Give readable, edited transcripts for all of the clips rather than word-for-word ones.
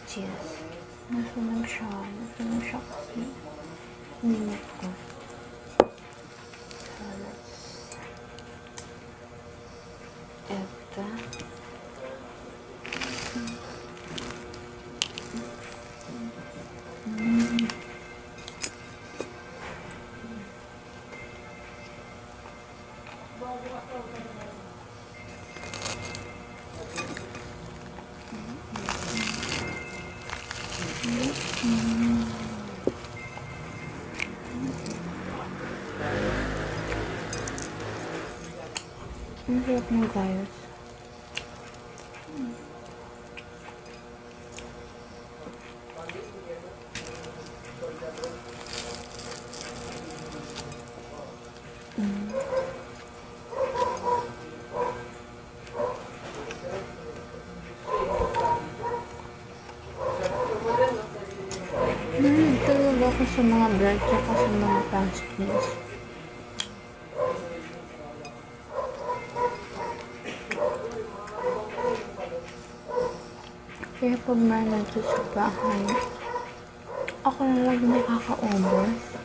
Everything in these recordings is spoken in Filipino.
cheese. Nasunog siya. Nasunog siya kasi minute ko. So, eto. Ang sarap ng guys. Talaga ako sa mga bread tsaka sa mga pastries. Kaya pag may nandito sa bahay, ako na lang nakakaubos.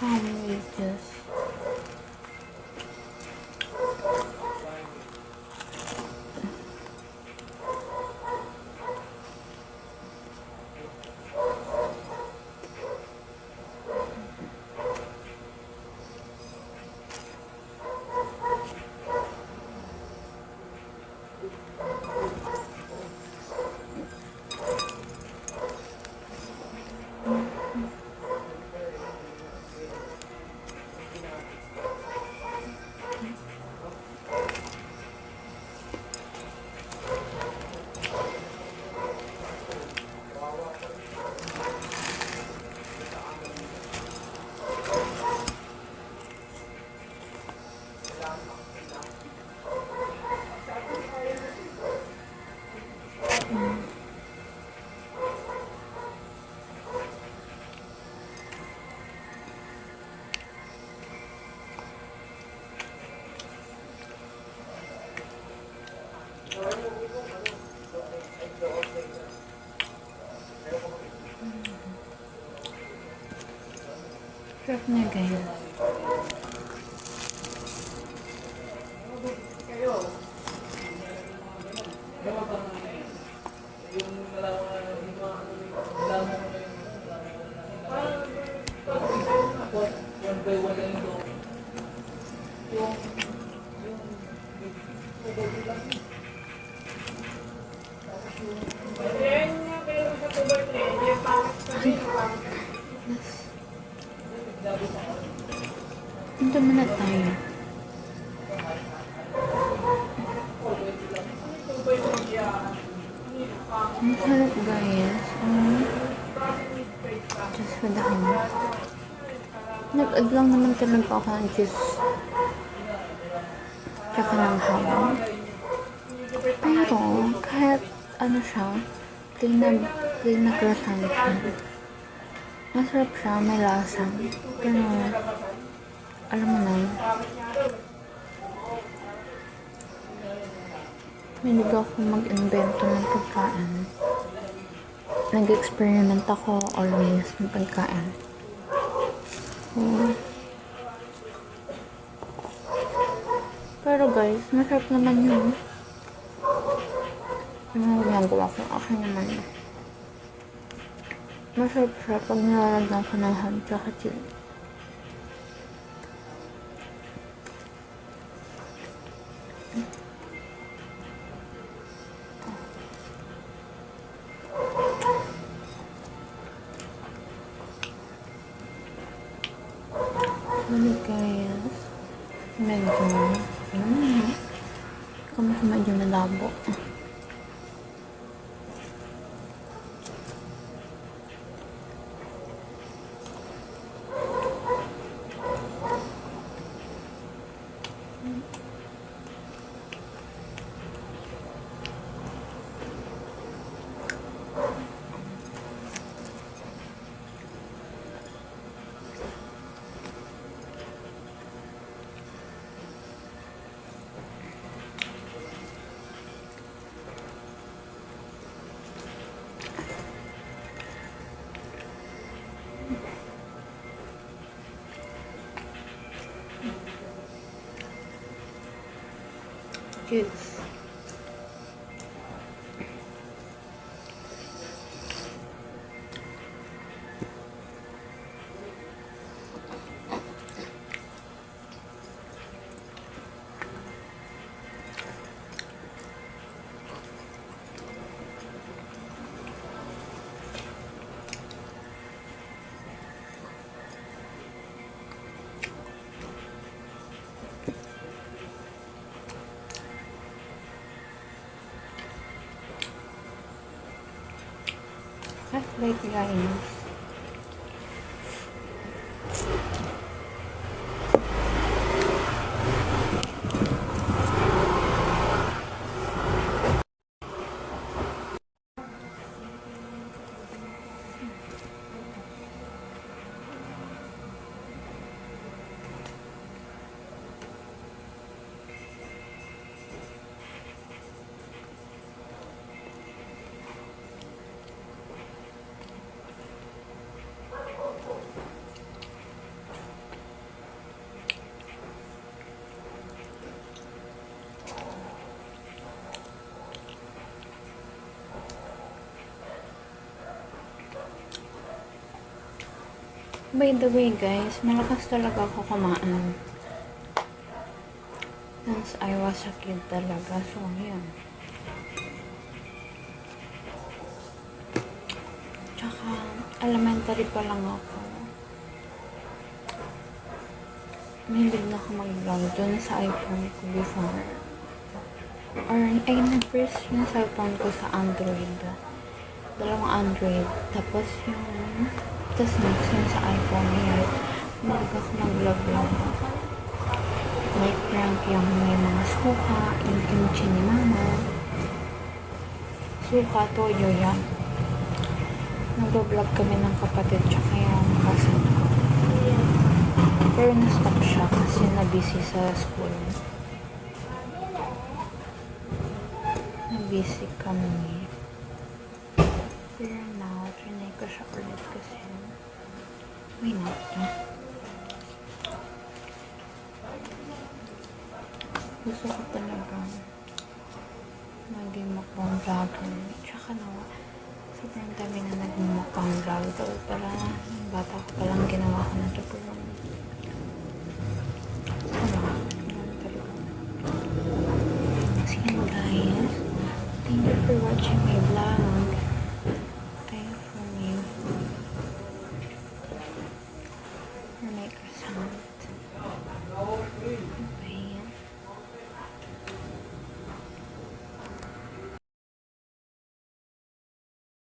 How is this? Sarap niya guys. Punta muna tayo. Ang sarap guys. Just with the honey. Nag-add lang naman talaga ako ng cheese. Tsaka ng ham. Pero kahit ano siya, plain na croissant siya. Masarap siya, may lasa. Pero alam mo na, hindi ako mag-invento ng pagkain. Nag-experiment ako always ng pagkain. Pero guys, masarap naman yun. Ano ginagawa ko? Akin naman. Masarap siya pag nilalagyan ko ng ham tsaka chili. Sorry guys. Medyo nalabo. Cheers. Wait guys. By the way guys, malakas talaga ako kumain. Since I was a kid talaga. So, yun. Tsaka, elementary pa lang ako. Mahilig na ako mag-vlog dun sa iPhone ko before. Or, ay, nag-first yung cellphone ko sa Android. Dalawang Android. Tapos next yun sa iPhone yun. Mahilig ako mag-vlog lang. Like prank yung may mga suka, yung kimchi ni mama. Suka, toyo yan. Nag-vlog kami ng kapatid tsaka yung cousin ko. Pero na-stop siya kasi na-busy sa school. Na-busy kami. Pero now, trinay ko siya ulit kasi may nata. Gusto ko talaga maging mukbang vlogger. Tsaka sobrang dami na nagmumukbang vlogger. Para bata ko palang ginawa ko na ito. Pero so guys, thank you for watching my vlog.